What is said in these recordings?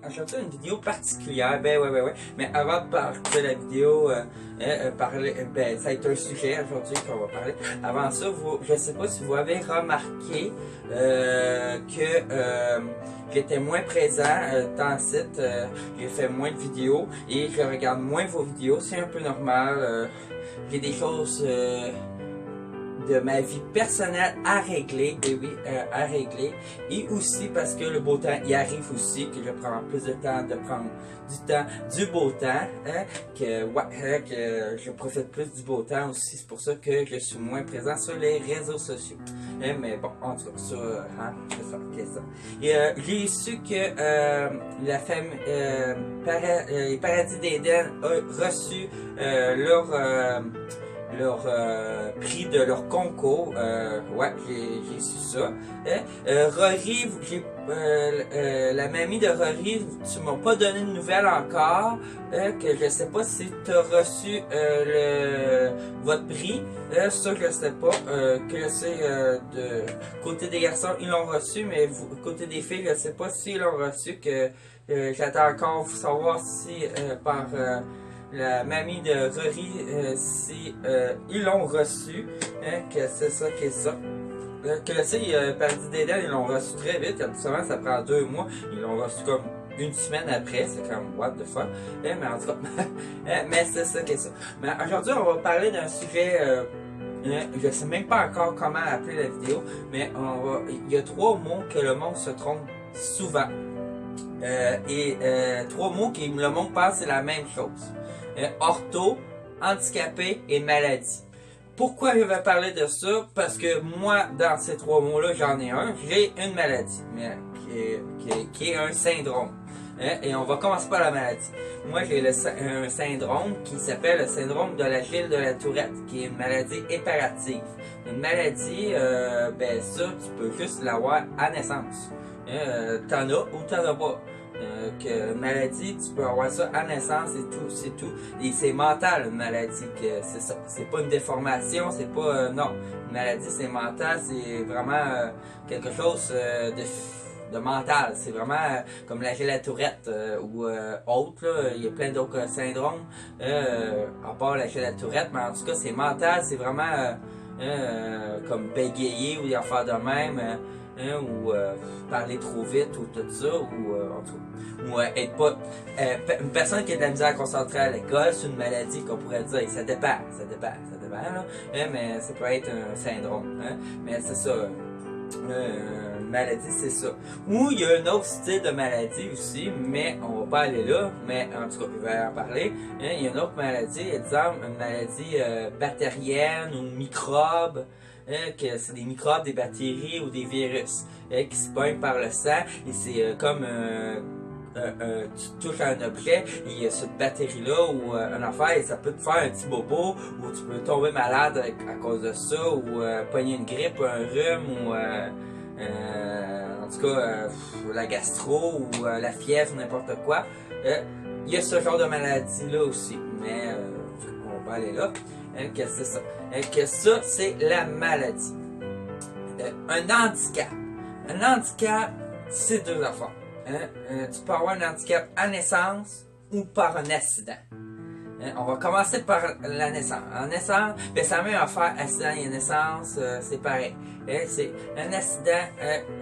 Aujourd'hui, une vidéo particulière. Ouais. Mais avant de partir de la vidéo, ça a été un sujet aujourd'hui qu'on va parler. Avant ça, je sais pas si vous avez remarqué que j'étais moins présent dans le site. J'ai fait moins de vidéos et je regarde moins vos vidéos. C'est un peu normal. J'ai des choses de ma vie personnelle à régler, à régler, et aussi parce que le beau temps, il arrive aussi, que je prends plus de temps de prendre du beau temps, que je profite plus du beau temps aussi, c'est pour ça que je suis moins présent sur les réseaux sociaux. Mais bon, en tout cas, c'est ça. Et j'ai su que la famille, les Paradis d'Éden a reçu leur prix de leur concours. J'ai su ça. Rory, la mamie de Rory, tu m'as pas donné de nouvelles encore. Que je sais pas si tu as reçu votre prix. Ça, je sais pas. Que c'est de côté des garçons, ils l'ont reçu, mais côté des filles, je sais pas s'ils l'ont reçu. Que j'attends encore savoir si par la mamie de Rory, si ils l'ont reçu, que c'est ça qui est ça. Que c'est Paradis d'Éden, ils l'ont reçu très vite, souvent ça prend 2 mois, ils l'ont reçu comme une semaine après, c'est comme what the fuck. Mais en tout cas, mais c'est ça qui est ça. Mais aujourd'hui, on va parler d'un sujet, je sais même pas encore comment appeler la vidéo, mais il y a 3 mots que le monde se trompe souvent. 3 mots que le monde pense c'est la même chose. Ortho, handicapé et maladie. Pourquoi je vais parler de ça? Parce que moi, dans ces 3 mots-là, j'en ai un. J'ai une maladie, qui est un syndrome. Et on va commencer par la maladie. Moi, j'ai un syndrome qui s'appelle le syndrome de la Gilles de la Tourette, qui est une maladie éparative. Une maladie, ça, tu peux juste l'avoir à naissance. T'en as ou t'en as pas. Que maladie, tu peux avoir ça à naissance et tout, c'est tout. Et c'est mental, une maladie, que c'est ça. C'est pas une déformation, c'est pas... non, une maladie, c'est mental, c'est vraiment quelque chose de mental. C'est vraiment comme la Gilles de la Tourette ou autre, là. Il y a plein d'autres syndromes, à part la Gilles de la Tourette, mais en tout cas, c'est mental, c'est vraiment comme bégayer ou des affaires de même. Ou parler trop vite ou tout ça, ou être pas une personne qui a de la misère à concentrer à l'école, c'est une maladie qu'on pourrait dire, ça dépend là, mais ça peut être un syndrome, mais c'est ça, maladie c'est ça. Ou il y a un autre style de maladie aussi, mais on va pas aller là, mais en tout cas je vais en parler. Il y a une autre maladie, exemple une maladie bactérienne ou microbe. Que c'est des microbes, des bactéries ou des virus qui se pognent par le sang, et c'est comme tu touches à un objet, et il y a cette bactérie-là ou une affaire, et ça peut te faire un petit bobo, ou tu peux tomber malade à cause de ça, ou pogner une grippe, un rhume, ou en tout cas la gastro, ou la fièvre, n'importe quoi. Il y a ce genre de maladie-là aussi, mais on va aller là. Que c'est ça. Que ça, c'est la maladie. Un handicap. Un handicap, c'est 2 affaires. Tu peux avoir un handicap à naissance ou par un accident. On va commencer par la naissance. En naissance, ça a même affaire accident et naissance, c'est pareil. C'est un accident,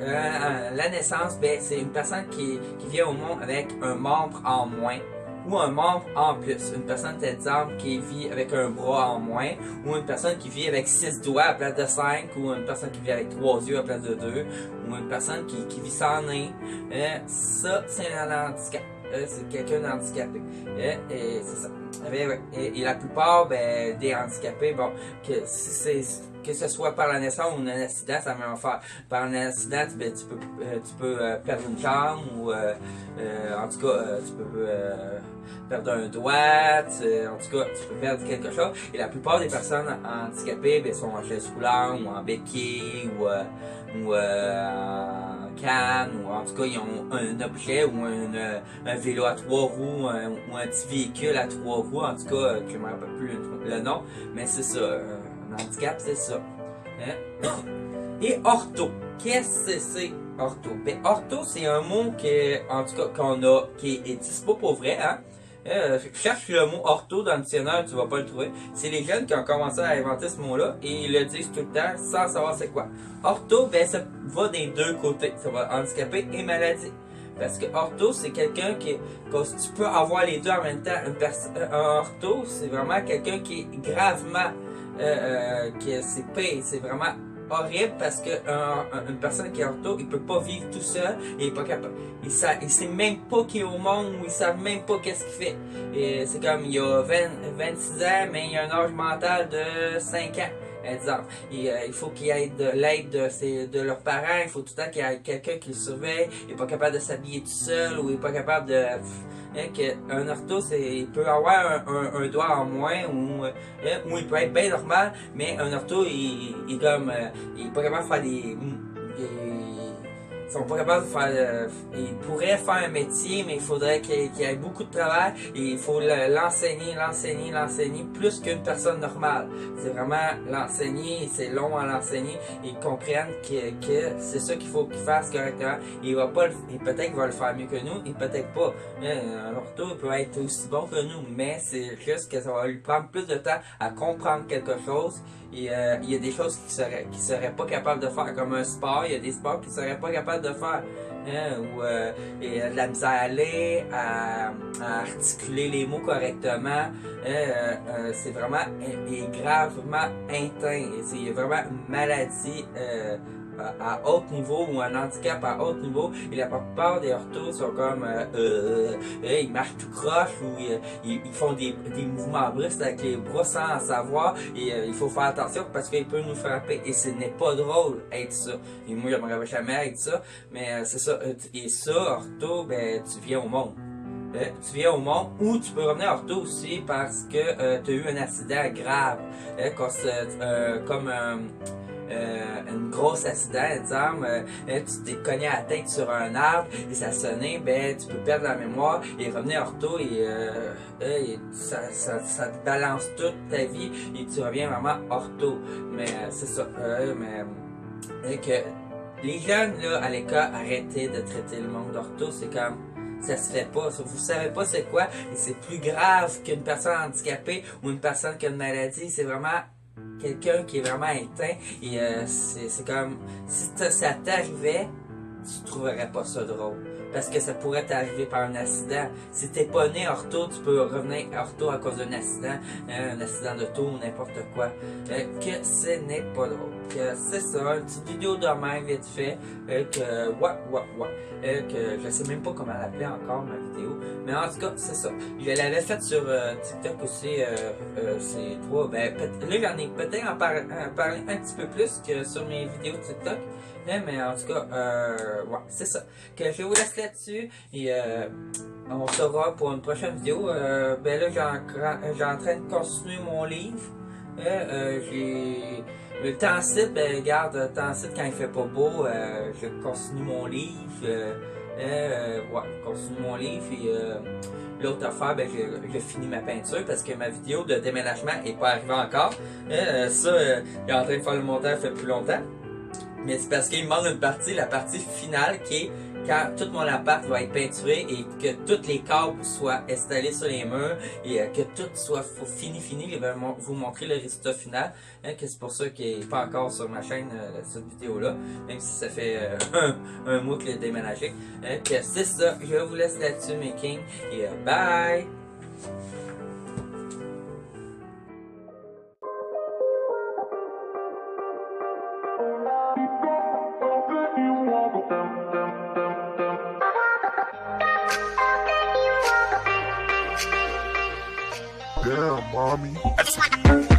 la naissance, c'est une personne qui vient au monde avec un membre en moins, ou un membre en plus. Une personne, exemple, qui vit avec un bras en moins, ou une personne qui vit avec 6 doigts à la place de 5, ou une personne qui vit avec 3 yeux à la place de 2, ou une personne qui vit sans nez. Ça, c'est un handicap. C'est quelqu'un d'handicapé. Et c'est ça. Et la plupart des handicapés, que ce soit par la naissance ou un accident, ça va en faire. Par un accident, tu peux perdre une jambe, ou en tout cas, tu peux perdre un doigt, en tout cas, tu peux perdre quelque chose. Et la plupart des personnes handicapées sont en chaise roulante, ou en béquille, ou en canne, ou en tout cas, ils ont un objet, ou un vélo à 3 roues, ou un petit véhicule à 3 roues, en tout cas, je ne me rappelle plus le nom, mais c'est ça. Un handicap, c'est ça. Et ortho. Qu'est-ce que c'est ortho. Ben, ortho, c'est un mot en tout cas, qui n'existe pas pour vrai, hein. Cherche le mot ortho dans le dictionnaire, tu vas pas le trouver. C'est les jeunes qui ont commencé à inventer ce mot-là et ils le disent tout le temps sans savoir c'est quoi. Ortho, ben, ça va des deux côtés. Ça va handicapé et maladie. Parce que ortho, c'est quelqu'un tu peux avoir les deux en même temps. Un ortho, c'est vraiment quelqu'un qui est gravement, c'est vraiment horrible parce que une personne qui est ortho, il peut pas vivre tout seul, il est pas capable, il sait même pas qu'il est au monde, ou il sait même pas qu'est-ce qu'il fait. Et c'est comme, il a 26 ans, mais il a un âge mental de 5 ans. Exemple. Et, il faut qu'il y ait de l'aide de leurs parents, il faut tout le temps qu'il y ait quelqu'un qui le surveille, il est pas capable de s'habiller tout seul, ou il est pas capable de... un ortho, il peut avoir un doigt en moins, ou il peut être bien normal, mais un ortho, il est pas capable de faire ils sont pas capables de faire... ils pourraient faire un métier, mais il faudrait qu'il y ait beaucoup de travail et il faut l'enseigner plus qu'une personne normale. C'est vraiment l'enseigner, c'est long à l'enseigner. Ils comprennent que c'est ça qu'il faut qu'il fasse correctement. Il va pas peut-être qu'il va le faire mieux que nous, et peut-être pas. Un ortho, il peut être aussi bon que nous, mais c'est juste que ça va lui prendre plus de temps à comprendre quelque chose. Et il y a des choses qu'il serait pas capable de faire, comme un sport. Il y a des sports qu'il serait pas capable de faire. Ou il a de la misère à lire, à articuler les mots correctement. C'est vraiment gravement éteint. Il y a vraiment une maladie à haut niveau, ou un handicap à haut niveau, et la plupart des orthos sont comme ils marchent tout croche, ou ils font des mouvements brusques avec les bras sans savoir, et il faut faire attention parce qu'il peut nous frapper, et ce n'est pas drôle être ça. Et moi, j'aimerais jamais être ça, mais c'est ça. Et ça, ortho, ben tu viens au monde. Tu viens au monde, ou tu peux revenir ortho aussi parce que tu as eu un accident grave, comme une grosse accident, exemple, tu t'es cogné à la tête sur un arbre et ça sonnait, ben tu peux perdre la mémoire et revenir ortho, et ça te balance toute ta vie et tu reviens vraiment ortho. Mais c'est ça, que les jeunes là à l'école, arrêtez de traiter le monde d'ortho, c'est comme... ça se fait pas, vous savez pas c'est quoi, et c'est plus grave qu'une personne handicapée ou une personne qui a une maladie. C'est vraiment quelqu'un qui est vraiment éteint, et c'est comme, si ça t'arrivait, tu trouverais pas ça drôle. Parce que ça pourrait t'arriver par un accident. Si t'es pas né ortho, tu peux revenir ortho à cause d'un accident, un accident d'auto ou n'importe quoi. Que ce n'est pas drôle. Que c'est ça, une petite vidéo de même vite fait. Que je sais même pas comment l'appeler encore ma vidéo. Mais en tout cas, c'est ça. Je l'avais faite sur TikTok aussi. C'est trois. Ben, là, j'en ai peut-être en parlé un petit peu plus que sur mes vidéos TikTok. Mais en tout cas, ouais, c'est ça. Que je vous laisse là-dessus, et on se revoit pour une prochaine vidéo. Ben là, j'ai en train de continuer mon livre. J'ai le temps-site, ben regarde, le temps-site quand il fait pas beau, je continue mon livre. Ouais, je continue mon livre, et l'autre affaire, ben je finis ma peinture parce que ma vidéo de déménagement est pas arrivée encore. Il est en train de faire le montage, ça fait plus longtemps. Mais c'est parce qu'il me manque une partie, la partie finale, qui est quand tout mon appart va être peinturé et que tous les câbles soient installés sur les murs, et que tout soit fini. Je vais vous montrer le résultat final. Que c'est pour ça qu'il n'est pas encore sur ma chaîne, cette vidéo-là, même si ça fait un mois que je l'ai déménagé. Que c'est ça, je vous laisse là-dessus, mes kings, et bye! Damn, mommy.